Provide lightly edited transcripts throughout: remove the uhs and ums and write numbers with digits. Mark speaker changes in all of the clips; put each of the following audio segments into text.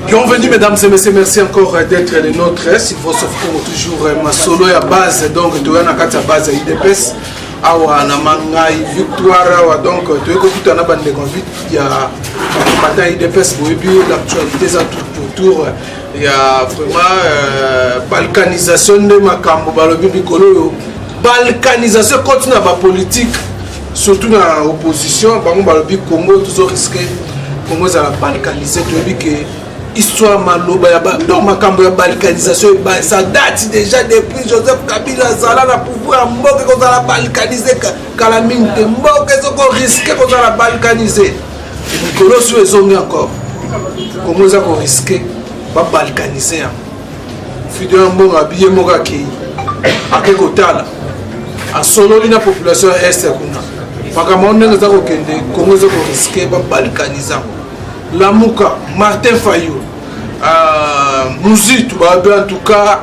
Speaker 1: Bienvenue mesdames et messieurs, merci encore d'être les nôtres. Il faut sauf comme toujours ma solo à base, donc tu as une base IDPS. Awa na mangai victoire donc tu es tout en abandon de convite. Il y a matin IDPS l'actualité ça tout autour. Il y a vraiment balkanisation de makambo balobi bikolo. Balkanisation continue à la politique, surtout dans l'opposition. Bango balobi Congo toujours risqué. Congo ça la balkaniser tu dis que histoire maloba ya donc makambo ya balkanisation ça date déjà depuis Joseph Kabila zala na pouvoir mboka ko za la balkaniser kala minte mboka ko risquer ko za la balkaniser Nicolas sur ezongi encore comment ça ko risquer ba balkaniser fidèle mbonga biye moka ki akeko tala a solo lina population est kuna makambo ndenge za ko kende comment ça ko risquer ba balkaniser Lamuka, Martin Fayou, Mouzi, en tout cas,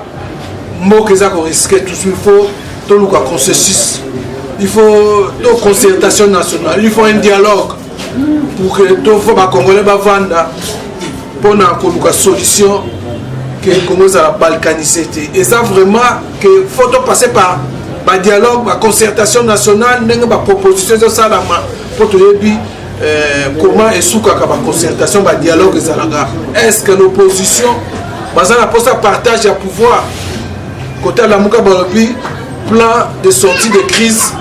Speaker 1: mot que ça risque tout il faut tout le consensus, il faut une concertation nationale, il faut un dialogue pour que tout le Congolais va vendre pour une solution que commence à balkaniser. Et ça vraiment que faut passer par un dialogue, une concertation nationale, une proposition de ça pour tout le monde. Comment est-ce que la concertation, le dialogue est-ce que l'opposition partage le pouvoir côté la Mouka Balobi plan de sortie de crise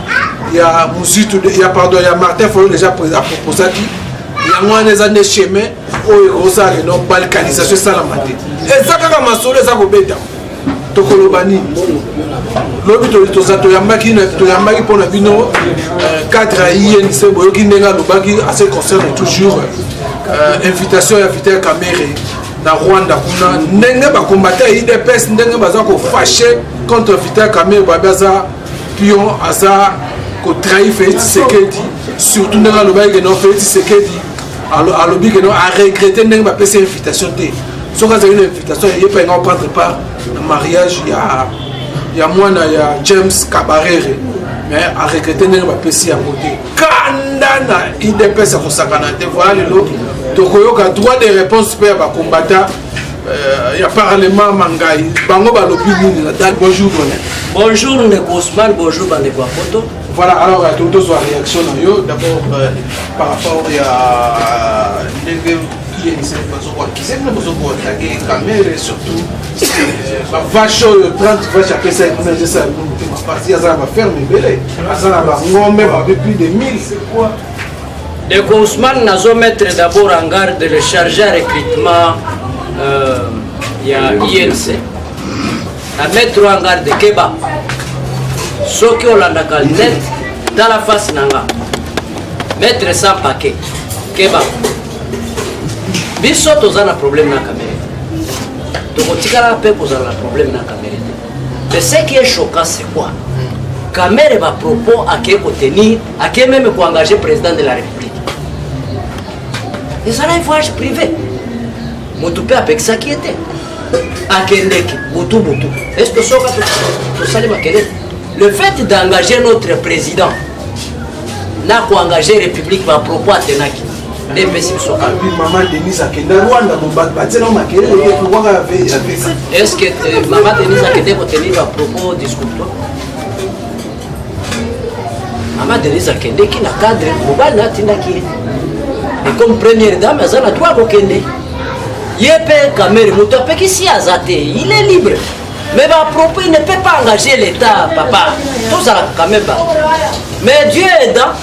Speaker 1: il y a Martin Fayou déjà proposé il y a moins des années chemin où il y a une balkanisation ça la maté et ça quand ma solo ça beta tokolobani lobi to yambaki pour na bino cadre INC boyoki ndenga lobaki à ce concerne toujours invitation ya Vital Kamerhe na Rwanda kuna ndenge ba combattre IDPS ndenge baza ko fâcher contre Vital Kamerhe baza pion asa ko trahir Félix Tshisekedi surtout ndenge lobaki que non Félix Tshisekedi alobi que non a regretter ndenge ba pesa invitation te. Si vous avez une invitation, il n'y a pas prendre part au mariage, il y a moi, il y a James Kabarere, mais à regretter, il n'y a pas de à côté. Kandana, il dépêche à Kosakanate, voilà le lot. Donc, il y a droit de réponse pour les combattants. Il y a parlement Mangaï. Bango Balobi, bonjour.
Speaker 2: Bonjour, Ousmane, bonjour, Bandekwapoto.
Speaker 1: Voilà, alors, il y a toutes les réactions. D'abord, par rapport à qui c'est que nous avons attaqué Kamerhe surtout la vache 30 vaches à peser ça parce qu'il y a ça va faire mais belé ça va ngombe plus de 1000 c'est quoi
Speaker 2: de Ousmane nous mettre d'abord en garde le chargé à recrutement il y a INC à mettre en garde Keba ceux qui ont la net dans la face nanga mettre ça paquet Keba biso tozana problème na Kamerhe tokotikala pe kozala problème na Kamerhe mais ce qui est choquant c'est quoi Kamerhe va propos à qui tenir à qui même engager président de la République et ça là il faut agir privé motupe avec ça qui était à Kendeki butu est-ce que ça va tout ça le fait d'engager notre président n'a qu'à engager la République va propos à tenaki
Speaker 1: Maman Denise a quitté Rwanda
Speaker 2: est-ce que Maman Denise a quitté pour tenir un propos discours Maman Denise a quitté qui n'a cadre mobile n'a tindaki et comme première dame elle a droit au Kende Yepé Kamerhe Moutapé qui s'y a zaté il est libre mais à propos il ne peut pas engager l'État papa tout ça quand même pas mais Dieu est dans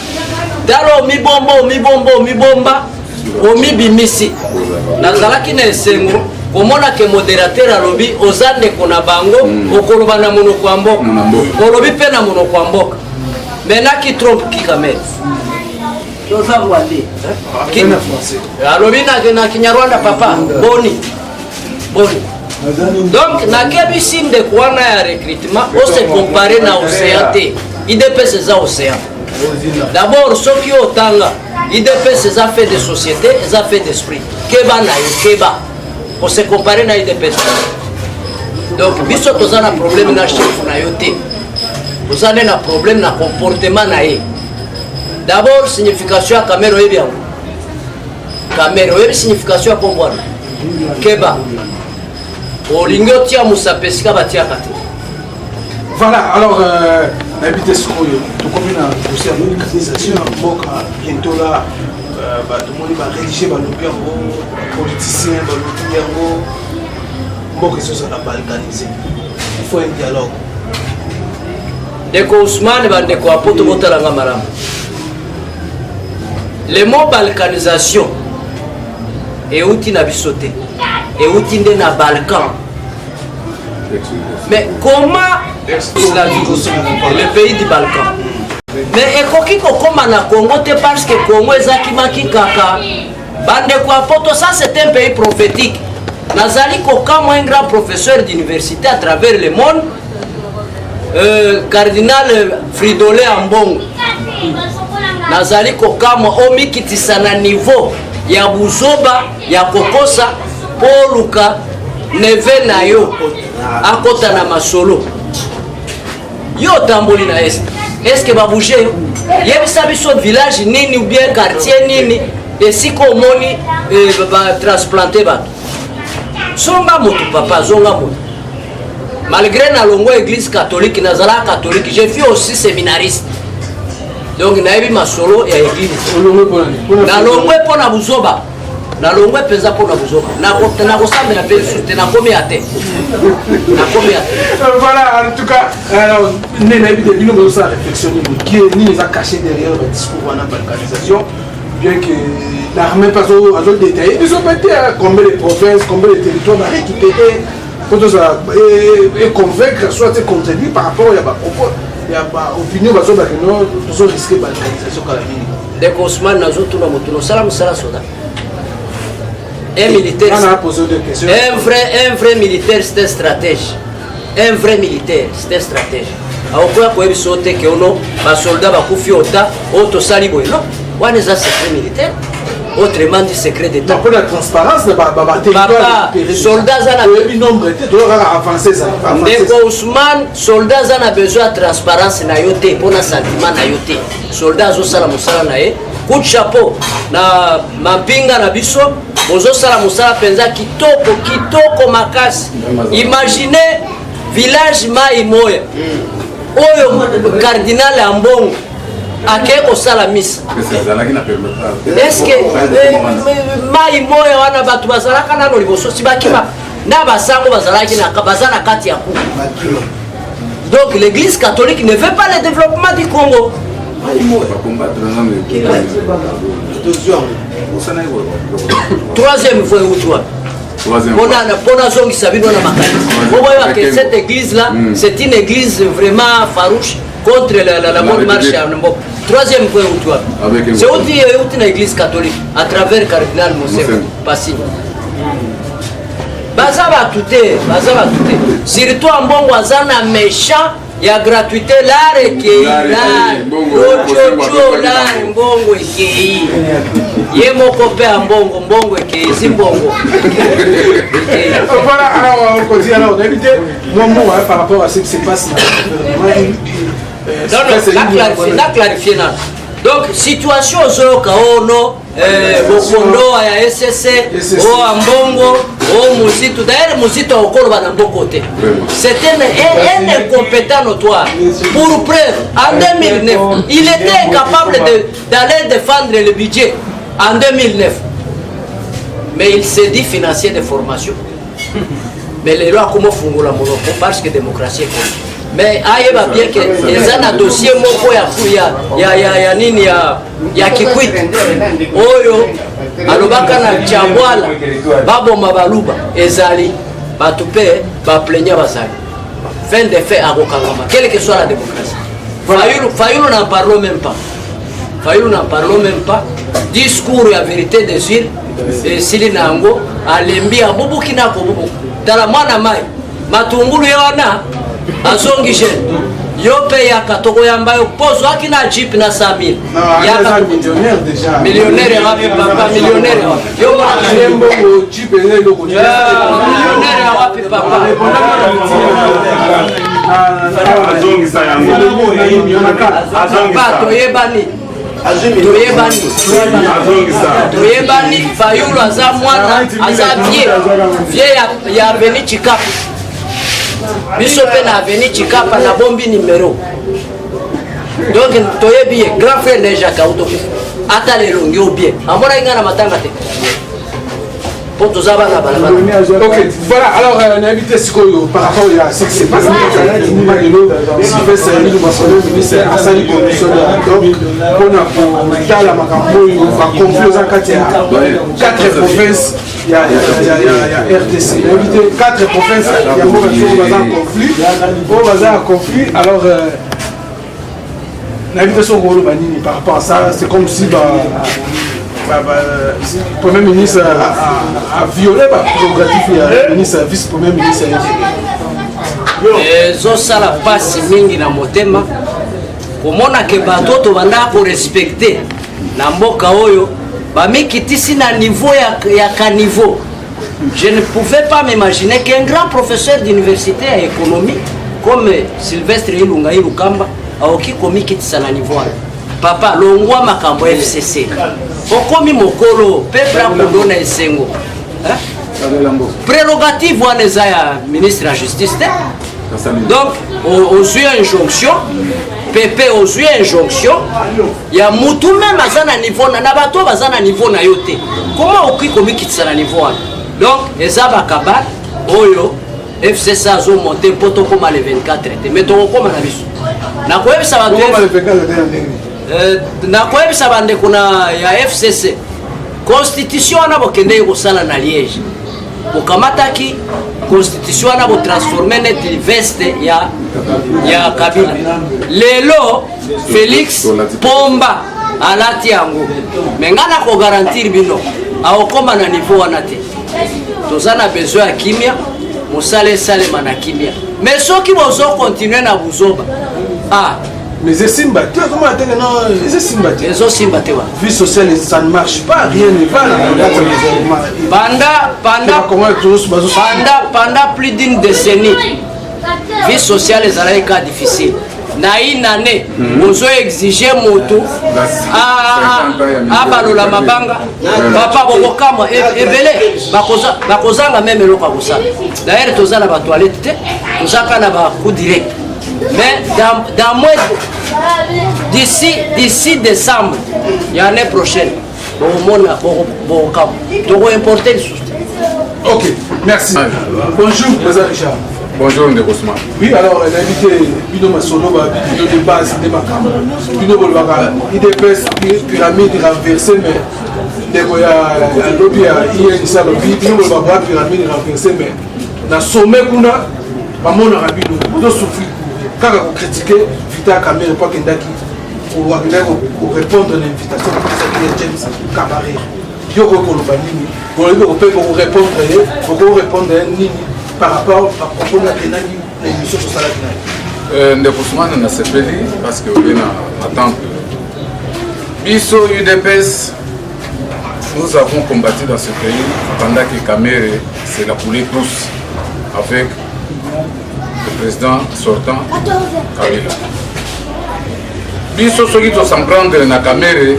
Speaker 2: dalo mibomba omibimisi nazalaki na esengo komona ke modérateur alobi ozande kona bango okoloba na monoko ya mboka olobi pe na monoko ya mboka maintenant qui trompe qui Kamerhe toza wandi alobi na Kinyarwanda papa boni donc nakebi signe de quoi na recrutement on se comparer na océan te IDPS eza océan. D'abord, ceux qui ont tanga, IDPS les affaires de société, les affaires d'esprit. Keba na Keba. On se compare à IDPS. Donc, biso tozana un problème na chef na yote. Tozana un problème na comportement na ye. D'abord, signification à Kamerhe bien. Kamerhe signification à Congo. keba olingi otia musapesika batiaka te.
Speaker 1: Voilà, alors habité ce qu'on comme une organisation bientôt là tout le monde va rédiger va l'opéra politicien va l'opéra bon que ce soit la balkanisé. Il faut un dialogue.
Speaker 2: Deko Ousmane bandeko apoto botalanga malamu. Le mot balkanisation et outil na bisoté et outil na Balkan. Mais comment le pays du Balkan? Mais ekoki kokoma na Congo te parce que Congo ezaki maki kaka. Bandeko apoto, ça c'est un pays prophétique. Nazali kokamo un grand professeur d'université à travers le monde. Cardinal Fridolin Ambongo nazali kokama omikitisa na niveau ya buzoba ya kokosa poluka neve na yo akota na masolo yo tamboli na est-ce que babouge yo yebisa biso village nini ou bien quartier nini esiko omoni ba transplanter bato songa moto papa zonga moto. Malgré na longo église catholique, nazala catholique, j'ai vu aussi séminariste. Donc naebi masolo ya église. Na longo po na buzoba. Na longo penza po na buzoba. Na kosamba na pe soute na komi ate. Na komi ate.
Speaker 1: Voilà, en tout cas, alors naebi de bino bosa réflexionner qui est ni les a caché derrière le discours en balkanisation, bien que l'armée pas au détail. Ils ont été combien de provinces, combien de territoires à récupérer. Et convaincre, soit contribuer par rapport à propos, il y a opinion, parce que nous avons risqué de balkanisation.
Speaker 2: Dès qu'on se met dans un salam soda. Un militaire, un vrai militaire, c'est un stratège. Un vrai militaire, c'est un stratège. Alors, quoi que vous que les soldats vont faire auto salibo. Non, on est un secret militaire. Autrement dit secret d'État.
Speaker 1: Pour la transparence,
Speaker 2: les soldats ont Ousmane, soldats ont besoin de transparence na yote pour na sentiment na yote. Soldats ont sala musala na ye. Coup de chapeau na mapinga na biso, bozo sala musala penza kitoko makasi. Imaginez village mai moya. Oyo cardinal Ambongo ake kosala misa. Est-ce que mai moya wana batu bazalaka nano liboso si bakima na basango bazalaki na bazana kati ya ku. Donc l'église catholique ne veut pas le développement du Congo. Troisième fois où toi cette église là c'est une église vraiment farouche contre la bonne marche. Troisième point où toi c'est aussi une église catholique à travers cardinal Monseigneur Passy. Bazaba tout surtout en bon voisin méchant. Il y a gratuité là recueilli là mbongo ekei ye moko pe mbongo ekei zimbongo.
Speaker 1: Voilà, alors on continue. Alors on a évité par rapport à ce qui se passe
Speaker 2: na clarifier na donc situation zoka ono bokondo ya SSC o ambongo o Muzito d'ailleurs Muzito okolo bana mbokote c'était un incompétent notoire pour preuve en 2009 il était incapable d'aller défendre le budget en 2009 mais il s'est dit financier de formation mais les lois comment fungola monoko parce que démocratie est mais aye ba bien que les ana dossier moko ya nini ya Kikwit oyo alobaka na Chambwala baboma baluba ezali batupe ba plaignant bazali fin de fait akokangama quelle que soit la démocratie. Fayulu n'en parlons même pas discours ya vérité des îles sili nango alembi abubuki nako bubu tala mwana mai matungulu yona azongi jeune yo pe ya katoko yamba yo pozo akina jeep na 100,000
Speaker 1: ya millionnaire déjà
Speaker 2: millionnaire ya wapi papa millionnaire yo
Speaker 1: mbo jeep ele loko
Speaker 2: millionnaire ya wapi papa
Speaker 1: azongi sa yango
Speaker 2: papa to yebani toyebani Fayulu aza mwana aza vie ya Avenue Chikapa biso pe na Avenue Chikapa na bombi numéro donc toyebi grand frère déjà kauto ata lelo ngio bien amona inga na matanga te pour tous avoir la balabala.
Speaker 1: Ok, voilà, alors on a invité Sikoyo par rapport à ce qui s'est passé. Sylvestre ministre Assali Condition donc on a pour la Macambo, on va conflit aux 4 provinces. Il y a RTC. On a invité 4 provinces. Il y a un conflit. Alors, on a invité son rôle par rapport à ça. C'est comme si le Premier ministre a violé la prérogative du vice-premier ministre.
Speaker 2: Ezosala pasi mingi na motema komona ke batoto banda ko respecter na mboka oyo bamikitisi na niveau ya caniveau. Je ne pouvais pas m'imaginer qu'un grand professeur d'université à économie comme Sylvestre Ilunga Ilukamba aoki komikitisa na niveau. Papa longwa makambo FCC okomi mokolo peuple akondona esengo prérogative wana eza ya ministre ya justice te donc ozwi injonction pepe ozwi injonction ya mutu meme aza na niveau na bato baza na niveau na yo te koma okoki komikitisa na niveau wana donc eza bakabale oyo FCC azomonte mpo tokoma le 24 te mais tokokoma na biso nakoyebisa bato nakoyebisa bandeko na ya FCC constitution wana bokendeki kosala na Liège bokamataki constitution wana botransforme neti veste ya Kabila lelo Félix Pomba alati yango me nga nakogarantir bino aokoma na niveau wana te toza na besoin ya kimia mosala esalema na kimia mais soki bozokontinue na buzoba
Speaker 1: Mais c'est Simba, tu as comment attendre non, c'est Simba.
Speaker 2: C'est Simba te wa.
Speaker 1: Vie sociale ça ne marche pas, rien ne va là.
Speaker 2: Pendant plus d'une décennie, vie sociale est cas difficile. Na une année, nous avons exigé moto balola mabanga papa bokokama ebele bakozanga même eloko akosala. D'ailleurs tozana ba toilette te, tozaka na ba coup direct. Mais dans moins d'ici décembre, l'année prochaine, on va importer le soutien.
Speaker 1: Ok, merci. Bonjour, président Richard.
Speaker 3: Bonjour, Ndeko Ousmane.
Speaker 1: Oui, alors, l'invité, Bino Masolo, Bino de base, Bino Bolvaka, IDPS, pyramide renversée, mais Ndeko ya lobby à INSA, Bino Bolvaka, pyramide renversée, mais dans le sommet, on a Bino, souffrir. Quand on critique Vita Kamere pour répondre à l'invitation de James Cabaret, il faut répondre par rapport à propos de l'émission sur Saladina.
Speaker 3: Ndeko Ousmane na sepeli parce que on a attendre. Biso UDPS, nous avons combattu dans ce pays pendant que Kamere s'est la coulé tous avec le président sortant Kabila. Biso soki to s'en prendre na Kamere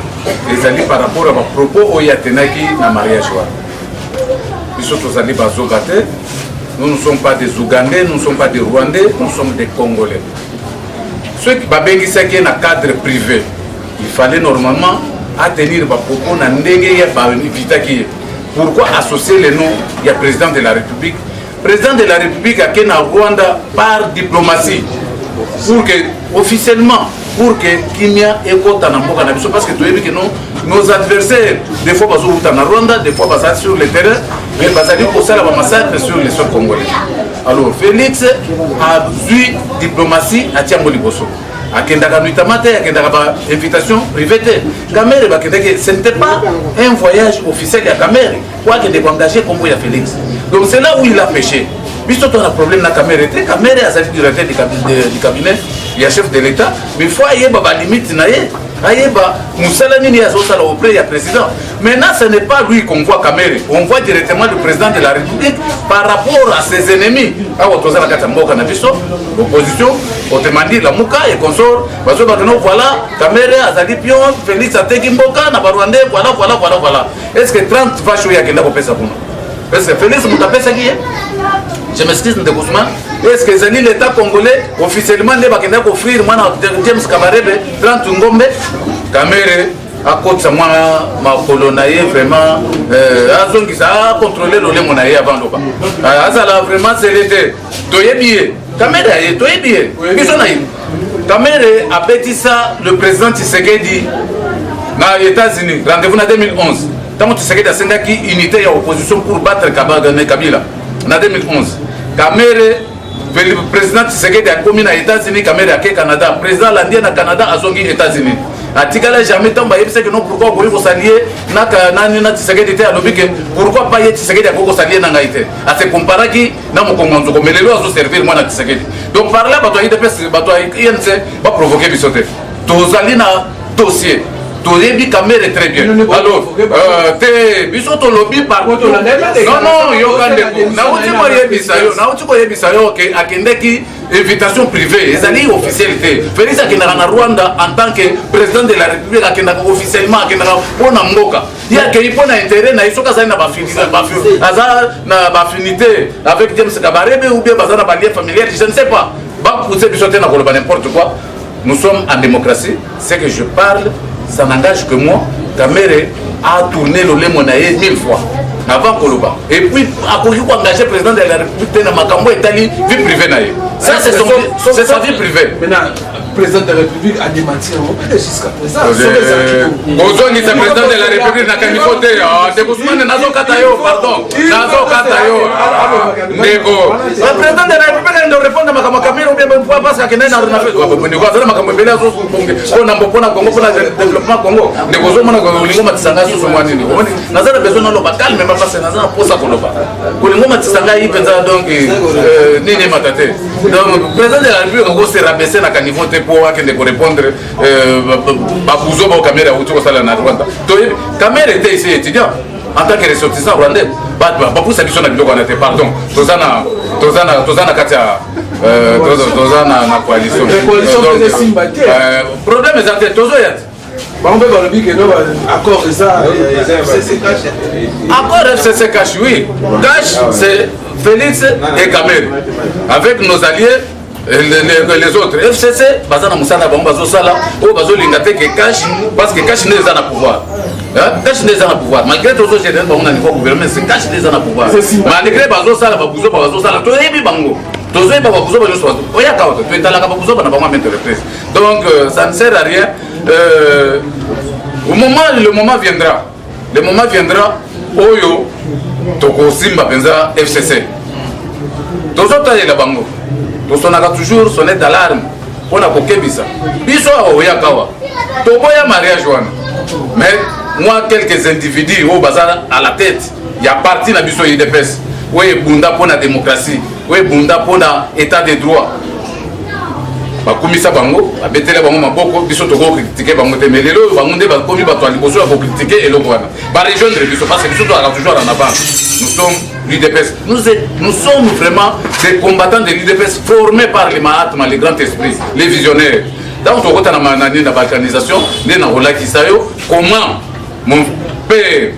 Speaker 3: ezali par rapport à propos oyo atenaki na mariage wa. Biso tozali bazogate. Nous ne sommes pas des Ougandais, nous ne sommes pas des Rwandais, nous sommes des Congolais. Ceux qui babengissaki un cadre privé, il fallait normalement attenir vos propos na ndenge ya vitaki. Pourquoi associer les noms du président de la République? Président de la République a été en Rwanda par diplomatie pour que officiellement pour que Kimia ait parce que tu as vu que nos adversaires des fois ils sont en Rwanda, des fois ils sont sur le terrain, mais ils sont pour ça la massacre sur les sols congolais. Alors Félix a vu diplomatie à Tiambo Liboso. À Kendaka Nuitamate, à Kendaka invitation privée. Kamere, ce n'était pas un voyage officiel à Kamere, quoi que de engager comme il y a Félix. Donc c'est là où il a péché. Puisque tu as un problème dans Kamere, Kamere a sorti du directeur du cabinet, il y a chef de l'État, mais il faut y avoir des limites. ayeba musala nini azosala auprès du président. Maintenant ce n'est pas lui qu'on voit Kamere, on voit directement le président de la République par rapport à ses ennemis. Awa tozala kata mboka na biso opposition otemandi la muka et consort bazo bakeno voilà Kamere azali pion Félix ateki mboka na barwande voilà. Est-ce que 30 vaches ya kenda ko pesa kuna? Est-ce que Félix mutapesa qui? Je m'excuse de Ousmane. Est-ce que Zali l'État congolais officiellement ne va pas offrir James Kabarebe 30 ngombe Kamere à côté de moi ma colonaie vraiment azongisa a contrôler le monaie avant l'oba. Azala vraiment c'est l'été. Toye billet. Kamere est toye billet. Kamere a bâti ça le président Tshisekedi dans les États-Unis. Rendez-vous en 2011. Tant Tshisekedi a signé une unité d'opposition pour battre Kabila. En 2011, Kamere, le président Tshisekedi a commis aux États-Unis, Kamere a été au Canada, le président landien au Canada a zongi aux États-Unis. A Tigala jamais tant baïe que non pourquoi vous voulez s'allier na Tshisekedi était à l'objet pourquoi pas y Tshisekedi a beaucoup s'allier dans Haïti. À se comparer qui na mon commando comme les lois ont servi moi na Tshisekedi. Donc par là bateau IDPS bateau INC va provoquer bisoté. Tous allez na dossier. Toyebi Kamere très bien. Alors, te bisoto lobby par contre. Non, yo kande. Na uti ko yebisayo ke akendeki invitation privée. Ezali officialité. Félix akendaka na Rwanda en tant que président de la République akendaka officiellement akendaka pona mboka. Ya ke ipona intérêt na isoka za na affinité avec James Kabarebe ou bien bazana ba lien familial, je ne sais pas. Ba pousser bisoté na koloba n'importe quoi. Nous sommes en démocratie, c'est que je parle. Ça n'engage que moi. Kamere a tourné le Lemonaye 1000 fois avant Koloba. Et puis, à cause de engager le président de la République, Makambo est allé vie privée. Ça, c'est sa vie privée.
Speaker 1: Maintenant, le président de la République a démenti jusqu'à présent.
Speaker 3: Aujourd'hui, c'est le président de la République n'a qu'à nipoter. Ousmane Nazo Katayo, pardon. Nazo Katayo. Nego. Le président de la République doit répondre à Makambo ou bien parce qu'il n'a rien fait. Makambo Bela on a beaucoup de développement Congo. Nego mona ko lingoma tsanga so mwanini. Nazana besoin na loba calme mais parce que nazana posa ko loba. Ko lingoma tsanga yi penza donc nini matate. Donc le président de la République se rabaisser na niveau te pour répondre à Bouzo au caméra autour de la Rwanda. Caméra était ici étudiant en tant que ressortissant rwandais. Pour ça, pardon. Tozana Katia. Tozana na coalition. Problème est
Speaker 1: on peut parler que accord ça
Speaker 3: accord FCC cash, oui. Cash, c'est Félix et Kamere. Avec nos alliés, les autres. FCC, Bazana Moussana Bambazo Sala, ou Bazo Lingate que Cash, parce que Cash n'est pas dans le pouvoir. Cash n'est pas dans le pouvoir. Malgré tout ça, j'ai dit qu'on a niveau gouvernement, c'est Cash n'est pas dans le pouvoir. Malgré Bazo Sala, Bazo Sala, tout est bango. Donc, ça ne sert à rien. Le moment viendra. Le moment viendra. Oyo, Toko Simba Benza FCC. Tous autres, il y a bango. Tous on a toujours sonné d'alarme. On a Kokebisa. Biso a Oyakawa. Toboya mariage. Mais moi, quelques individus au bazar à la tête, il y a parti dans Biso IDPS. Oui, Bunda pour la démocratie. Oui, Bunda pour l'état de droit. Bakumisa bango, abetele bango maboko, biso toko critiquer bango te melelo, bango nde bakomi bato ali boso ba critiquer eloko wana. Ba rejoindre biso parce que biso to ala toujours en avant. Nous sommes l'UDPS. Nous sommes vraiment des combattants de l'UDPS formés par les Mahatma, les grands esprits, les visionnaires. Dans ton côté na manani na balkanisation, né na rolaki sayo, comment mon père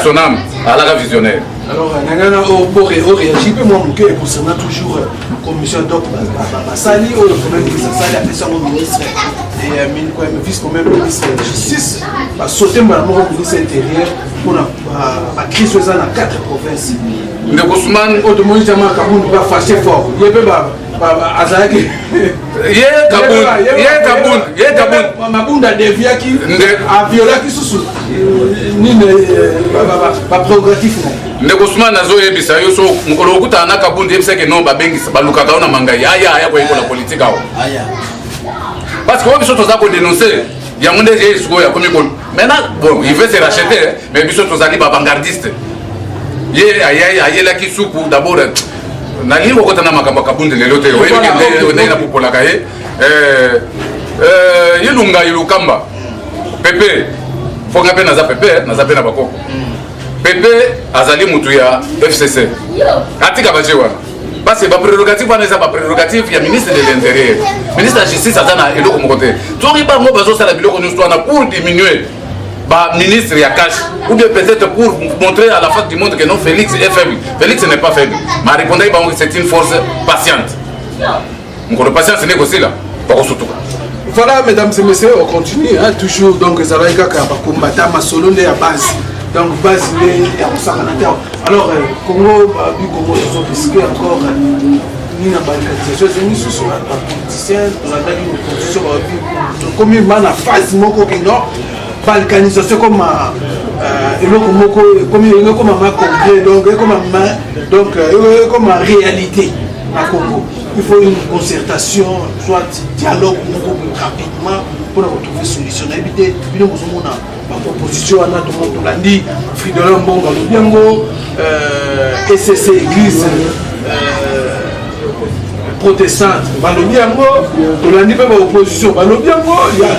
Speaker 3: son âme à la visionnaire.
Speaker 1: Alors, pour réagir, moi, concernant toujours la commission donc Sali, le problème que ça Sali a fait ça au ministre et vice quand même ministre de la Justice, va sauter maintenant au ministre intérieur pour la crise dans 4 provinces.
Speaker 3: Le Ousmane,
Speaker 1: au demande jamais Kaboun va fâcher fort. Il y a Azaki. Mabunda devia qui a violé qui sous ni pas progressif.
Speaker 3: Negosman nazo yebisa yo so mukolo okuta na Kabundi yebisa ke non babengi baluka kaona mangai aya ko ikola politique awo parce que biso toza ko dénoncer ya monde je siko ya komi kon maintenant bon il veut se racheter mais biso tozali ba vanguardiste ye aya la ki suku d'abord na liwo kota na makamba Kabundi lelo te oyebike na popola kaye Ilunga Ilukamba Pepe fonga pe naza Pepe naza pe na bakoko Pepe azali mutu ya FCC atika bajewa parce que ba prérogative wana eza ba prérogative ya ministre de l'intérieur ministre de la justice azana eloko mokote tori ba ngo bazo sala biloko nyuso wana pour diminuer ba ministre ya cash ou bien peut-être pour montrer à la face du monde que non Félix est faible. Félix n'est pas faible mais répondre c'est une force patiente mon patience n'est aussi là pas surtout.
Speaker 1: Voilà, mesdames et messieurs, on continue, hein, toujours. Donc, ça va être combattant ma solo à base. Donc, base, il est à Rossakanater. Alors, Congo, Congo, ils ont risqué encore une balkanisation. Ils sont sur la politicien, on a eu une position comme une man à face, moko non balkanisation comme comme un concret, donc comme une réalité à Congo. Il faut une concertation, soit dialogue rapidement pour retrouver une solution. Éviter, nous avons une proposition, tout le monde l'a dit, Fridolin Bongo, SCC, Église protestante, il y a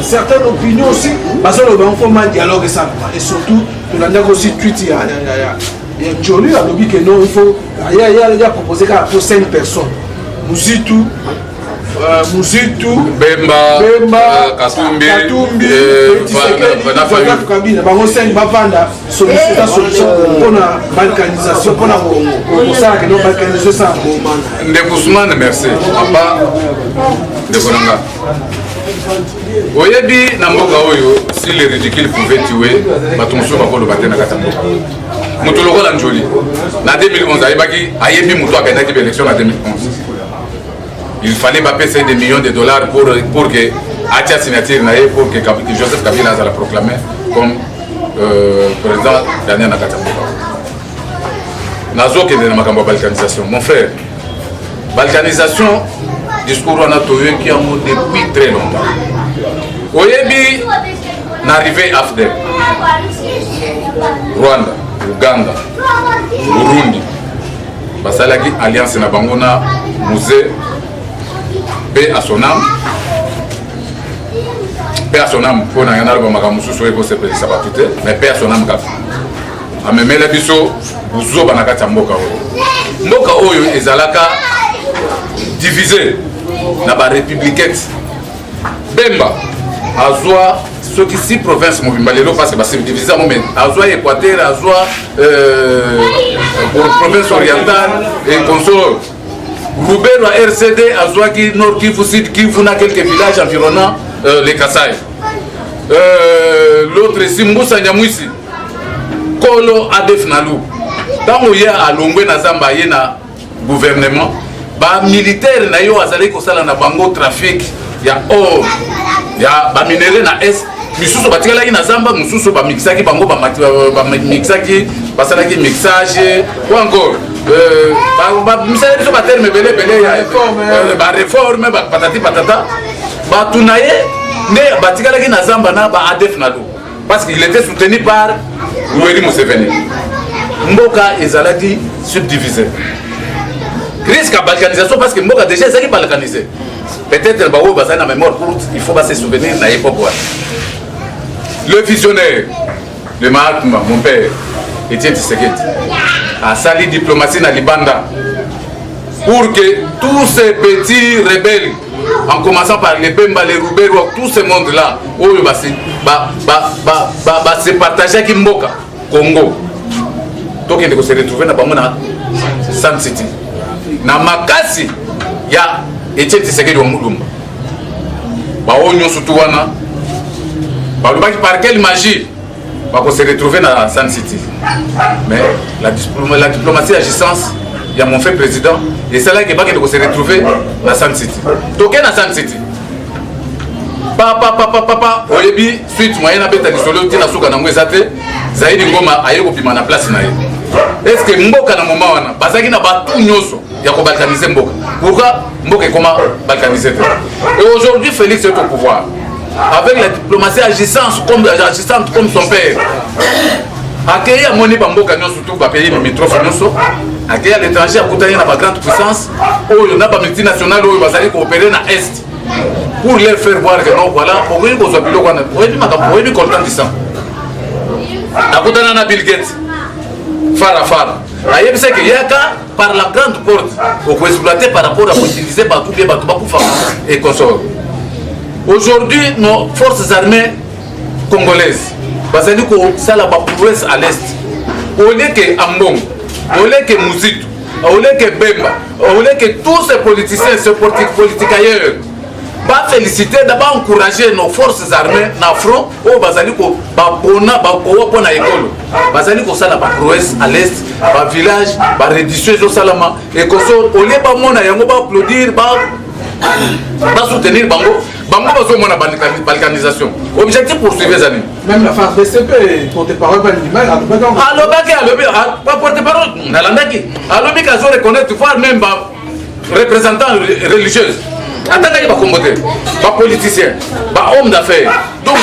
Speaker 1: certaines opinions aussi, parce qu'il faut un dialogue et surtout, il y a aussi tweet, il y a Jolie, il y a proposé pour 5 personnes. Muzitu,
Speaker 3: Bemba, Katumbi,
Speaker 1: Kabila, Bangosen, Bavanda, solution pour la balkanisation, pour ça que nous balkanisons ça.
Speaker 3: Ndekousman, merci. Papa, Ndekonanga. Oyebi na mboka oyo, si les ridicules pouvaient tuer, batonso bakolo batena katambo. Mutu lokola Njoli. Na 2011, ayebi mutu akendaki élection na 2011. Il fallait pas payer des millions de dollars pour que Atia signature pour que Joseph Kabila la proclamé comme président Daniel Nakatambo. Nazo qui est dans ma balkanisation. Mon frère, balkanisation, discours on a trouvé qui a monté depuis très longtemps. Oyebi n'arrivait à AFDEL, Rwanda, Uganda, Burundi, Basalaki Alliance na Bangona, Musée. Paix à son âme pour n'a rien à voir avec Moussou et pour se payer sa batute mais paix à son âme kaf a même les biso buzo banakata mboka oyo ezalaka divisé na ba républicaine Bemba azwa ce qui 6 provinces mobimba lelo parce que c'est divisé en moment azwa Équateur azwa province orientale et consort Roubero à RCD, à Zouaki, Nord Kivu, Sud Kivu, na quelques villages environnant les Kassai. L'autre ici, Moussa Nyamouissi, Kolo Adef Nalou. Tant qu'il y a à Longwe Nazamba, il y a un gouvernement, les militaires n'ayant azalé que ça na bango trafic, il y a or, il y a des minéraux na est. Misusu batikala ki Nazamba, misusu ba mixaki bango ba mixaki, basalaki mixage, ou encore misala biso baterme belé ya réforme patati patata batunaye nde batikalaki na zamba na ba ADF nalo parce qu'il était soutenu par Yoweri Museveni. Mboka ezalaki subdivisé risque à balkanisation parce que mboka déjà ezalaki balkanisé peut-être bawo bazali na mémoire courte il faut se souvenir na époque. Le visionnaire de Mahatma, mon père Etienne Tshisekedi, a sali diplomatie na Libanda pour que tous ces petits rebelles, en commençant par les Bemba, les Roubero, tout ce monde-là, se partager avec Mboka, Congo. Donc il se retrouver dans San City. Na Makasi, il y a Etienne Tshisekedi wa Mulumba. Baonyo Soutouana. Par quelle magie on se retrouver dans San City. Mais la diplomatie agissance, il y a mon frère président, et c'est là qu'il va se retrouver dans San City. Toqué dans San City. Papa, oyebi suite moyen à bêta disolo tina suka na ngwezate zaidi ngoma ayeko pima na place na ye. Est-ce que mboka na moment wana bazaki na batu nyoso ya ko balkaniser mboka. Pourquoi mboka est comment balkaniser? Et aujourd'hui Félix est au pouvoir. Avec la diplomatie agissante comme son père. Accueillir Moni Bamboka, surtout les pays limitrophes, accueillir l'étranger à côté de la grande puissance, où il y a des multinationales qui vont coopérer dans l'Est. pour leur faire voir que non, voilà, on est content de ça. Akutana na Bill Gates, Fara. Aïe, c'est qu'il y a qu'à, par la grande porte, on peut exploiter par rapport à utiliser Batou et consorts. Aujourd'hui, nos forces armées congolaises, parce que ça la prouesse à l'est, au lieu que Ambong, au lieu que Mouzitou, au lieu que Bemba, au lieu que tous ces politiciens, ces politiques ailleurs, va féliciter, d'abord encourager nos forces armées dans le front, au Bazaliko, Bapona, Bapona école, Bazaliko, ça la prouesse à l'est, par village, par réduction au Salama, et qu'on soit, au lieu de mon ayango, va applaudir, va soutenir Bango. Bango va faire mon balkanisation. Objectif poursuivre les années.
Speaker 1: Même la phase BCP, porte-parole, pas l'image,
Speaker 3: alors, pas porte-parole, Nalandaki. Alors, il faut reconnaître, voir même représentants religieux. Attendez, il va combattre, pas politicien, pas homme d'affaires. Donc,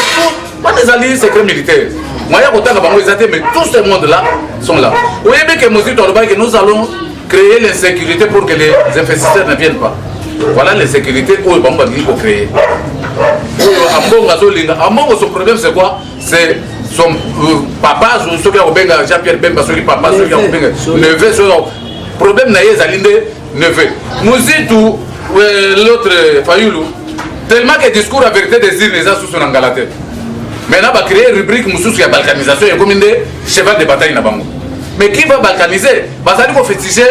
Speaker 3: pas des alliés secrets militaires. Moi, il y a autant de Bango, mais tout ce monde-là sont là. Vous voyez bien que nous allons créer l'insécurité pour que les investisseurs ne viennent pas. Voilà l'insécurité que Bamba dit pour créer. Ambongo, son problème c'est quoi? C'est son papa, celui qui a Jean-Pierre Bemba, celui papa, celui qui a neveu. Le problème n'est pas neveu. Mouzitou, l'autre Fayoulou, tellement que le discours à vérité désire les gens sous son engalaté. Maintenant, on va créer une rubrique Moussous sur la balkanisation et comme une cheval de bataille. Mais qui va balkaniser? Il faut féticher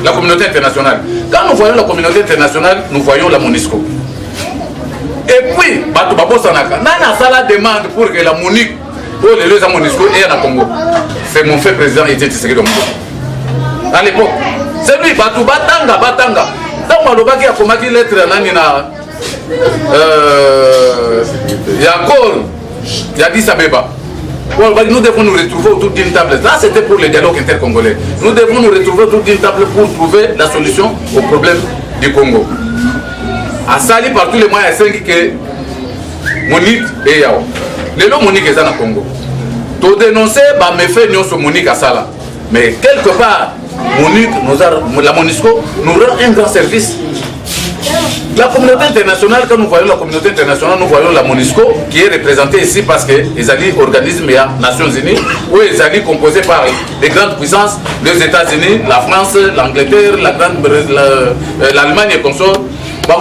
Speaker 3: la communauté internationale. Quand nous voyons la communauté internationale, nous voyons la MONUSCO. Et puis, la demande pour que la MONUC, pour les deux à MONUSCO et à Congo. C'est mon fait président Etienne Tshisekedi Dombo. À l'époque, c'est lui, Batanga. Tant que a combattu lettre il y a encore, il y a Addis Abeba. Nous devons nous retrouver autour d'une table. Là, c'était pour le dialogue intercongolais. Nous devons nous retrouver autour d'une table pour trouver la solution au problème du Congo. À Sali, par tous les moyens, c'est que Monique et Yao. Les lots Monique est dans le Congo. Tout dénoncer, me fait nous Monique à Sala. Mais quelque part, Monique, la MONUSCO nous rend un grand service. La communauté internationale, quand nous voyons la communauté internationale, nous voyons la MONUSCO qui est représentée ici parce que les alliés organismes et Nations Unies, ou les alliés composés par les grandes puissances, les États-Unis, la France, l'Angleterre, l'Allemagne et consorts.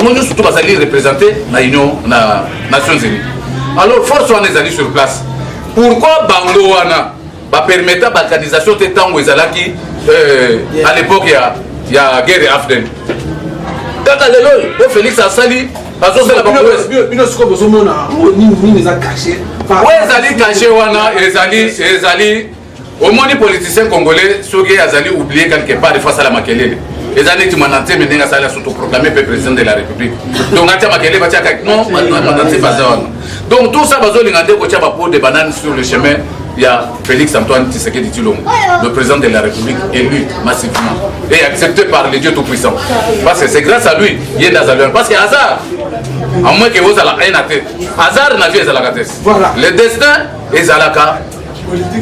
Speaker 3: Nous surtout les alliés représentés dans l'Union, dans les Nations Unies. Alors, force soit les alliés sur place. Pourquoi Bangoana permettre la balkanisation de temps où ils allaient à l'époque il y a guerre à Afden. Kaka lelo, Félix Asali, parce que la Bangladesh.
Speaker 1: Bino siko bozomona, ni les a cachés.
Speaker 3: Ouais, Zali caché wana, Zali, au moins les politiciens congolais, ceux qui ont oublié quelque part face à la Makelele. Les années qui m'ont annoncé, mais n'a pas proclamé président de la République. Donc, Natia Makelele va dire non, mandaté pas ça. Donc, tout ça va se regarder au Tchabapo des bananes sur le chemin. Il y a Félix Antoine Tshisekedi Tshilombo, le président de la République, élu massivement et accepté par les dieux tout-puissants. Parce que c'est grâce à lui, il est dans la Parce que hasard, à moins que vous ayez un athée, hasard n'a vu voilà. Le destin est Zalaka,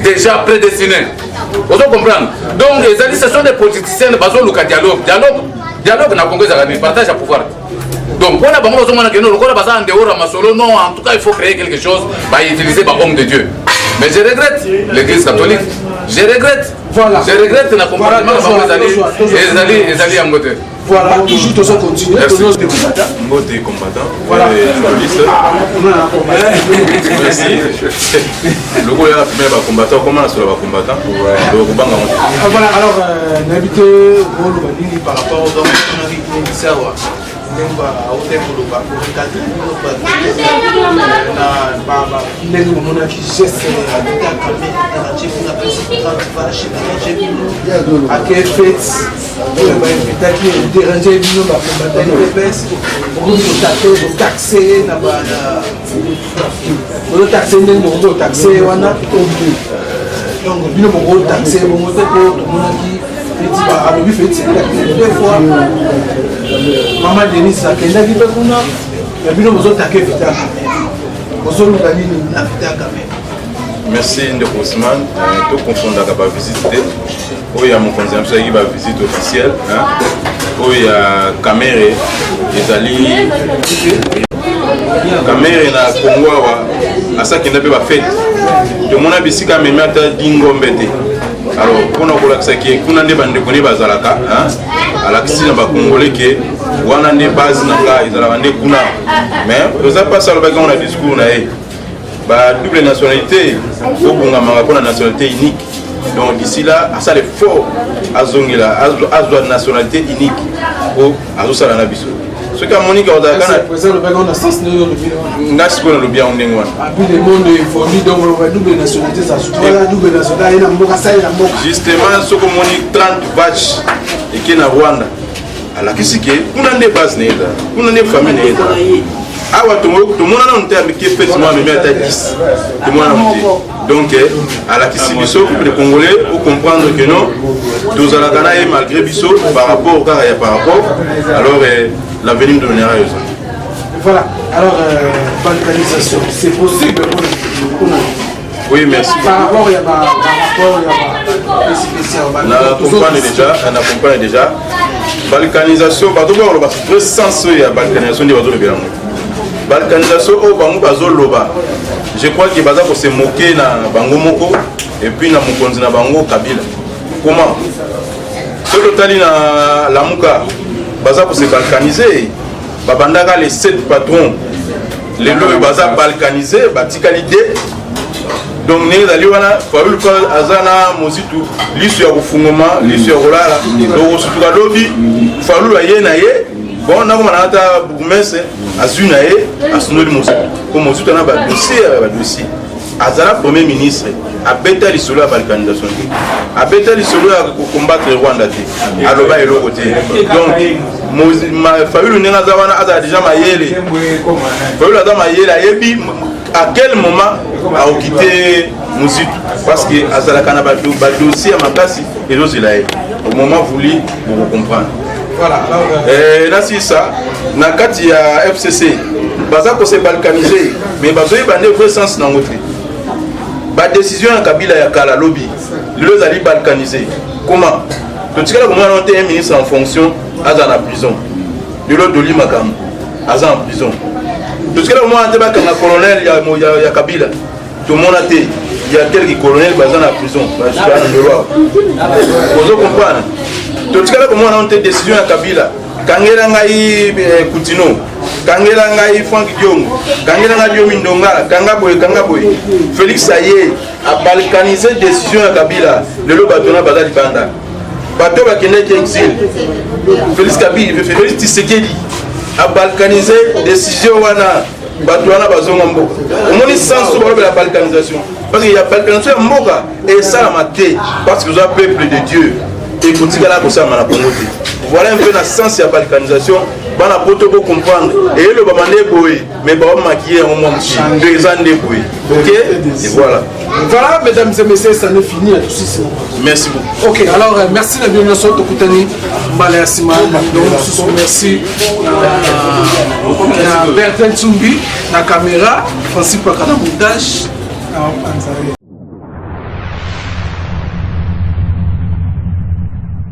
Speaker 3: déjà prédestiné. Vous comprenez? Donc, les alliés, ce sont des politiciens, dialogue n'a Congo, partage à pouvoir. Donc, on a non, en tout cas, il faut créer quelque chose, utiliser l'homme de Dieu. Mais je regrette l'église catholique. Je regrette. Voilà. Je regrette le comportement des alliés en côté.
Speaker 1: Voilà, toujours tous continuer.
Speaker 3: Merci.
Speaker 4: Mot des combattants.
Speaker 1: Voilà.
Speaker 4: Merci. Le gars là, premier combattant, comment est-ce que va combattant?
Speaker 1: Voilà, alors, n'habitez par rapport aux hommes ndenge momonaki geste ake fete oyo bainvitaki dérange bino bakombatani pepese okoki kotaxe na ozotaxe ndenge mokoki kotaxe wana donc bino mokoki kotaxe bongo te po tomonaki alobi fete sekaki deux fois Maman Denise akendaki mpe kuna ya bino bozotaka evita ya kamere bozoluka nini na vita ya kamere.
Speaker 4: Merci ndeko Ousmane, tokofondaka bavisite te oyo ya mokonzi na biso ayaki bavisite officielle oyo ya Kamere ezali Kamere na Congo awa asakenda mpe bafete tomona bisika meme ata dingombe te. Alors mpona kolakisa ke kuna nde bandeko nde bazalaka alakisi na bakongole ke wana nde base na nga ezalaka nde kuna mais eza mpasi alobaki ngo na discours na ye badouble nationalité obungamaka mpona nationalité unique. Donc d'ici là asala effort azongela azwa nationalité unique po azosala na biso soki amonika ozalaka nga sikoyo nalobi yango ndenge wana justement soki omoni 30 vache eke na Rwanda alakisi ke kuna nde base na eza kuna nde famille na eza awa tomona nanu te ameki fete mo amemi ata 10 tomona nanu te. Donc alakisi biso les Congolais pour comprendre que non tozalaka na ye malgré biso par rapport kaka ya par rapport alors l'avenir donnera raison.
Speaker 1: Voilà, alors balkanisation, c'est possible pour nous.
Speaker 4: Oui, merci.
Speaker 1: Par rapport il y a par rapport il y a
Speaker 4: on accompagne déjà balkanisation bato ba loba très sens ya balkanisation de bato lebela. Balkanisation o bango bazo loba. Je crois que baza ko se moquer na bango moko et puis na mokonzi na bango Kabila. Comment? Ce totali na Lamuka baza ko se balkaniser. Babandaka les 7 patrons. Les lois baza balkaniser, batika l'idée. Donc né dali wana faulu ko azana mozitu lisu ya kufungoma, lisu ya kolala. Donc sutuka lobi faulu aye na ye. Bon na koma na ata bourgmestre azuna ye asunoli mozitu. Comme mozitu na ba dossier azala premier ministre abeta lisolo ya balkanisation te abeta lisolo ya combattre Rwanda te aloba eloko te. Donc faulu ndenge aza wana aza déjà mayele faulu aza mayele ayebi à quel moment aokite mozitu parce que azalaka na badossier ya makasi ezozela ye au moment voulu pour comprendre.
Speaker 1: Voilà.
Speaker 4: Nasi ça na kati ya FCC baza ko se balkaniser mais bazoyi bande vrai sens na ngote ba décision ya Kabila ya kala lobby les ali balkaniser comment to tikala ko mwana un ministre en fonction aza na prison de l'autre doli makam aza en prison to tikala ko mwana te ba kanga colonel ya Kabila to mona te il y a quelques colonels baza na prison ba jusqu'à de loi vous comprenez to tikala ko mwana un décision ya Kabila kangela ngai Kutino kangela ngai Frank Diongo kangela ngai Diomi Ndongala kanga boy Félix Saye a balkanisé décision ya Kabila lelo batona baza libanda bato bakende ki exil Félix Tshisekedi a balkanisé décision wana bato wana bazonga mboka omoni sens de la balkanisation parce qu'il y a balkanisation ya mboka et ça la maté parce que vous êtes peuple de Dieu et kotikala ko sama na Congo. Voilà un peu la sens de la balkanisation. Bana poto pour comprendre. Et le bamandé boy, mais ba maquiller en moins deux ans de boy. OK? Et voilà.
Speaker 1: Voilà, mesdames et messieurs, ça n'est fini à tout ceci.
Speaker 4: Merci beaucoup.
Speaker 1: OK, alors merci la bienvenue sur Tokutani. Mbale Asima. Donc merci Bertrand Tsumbi, la caméra, Francis Pakana montage.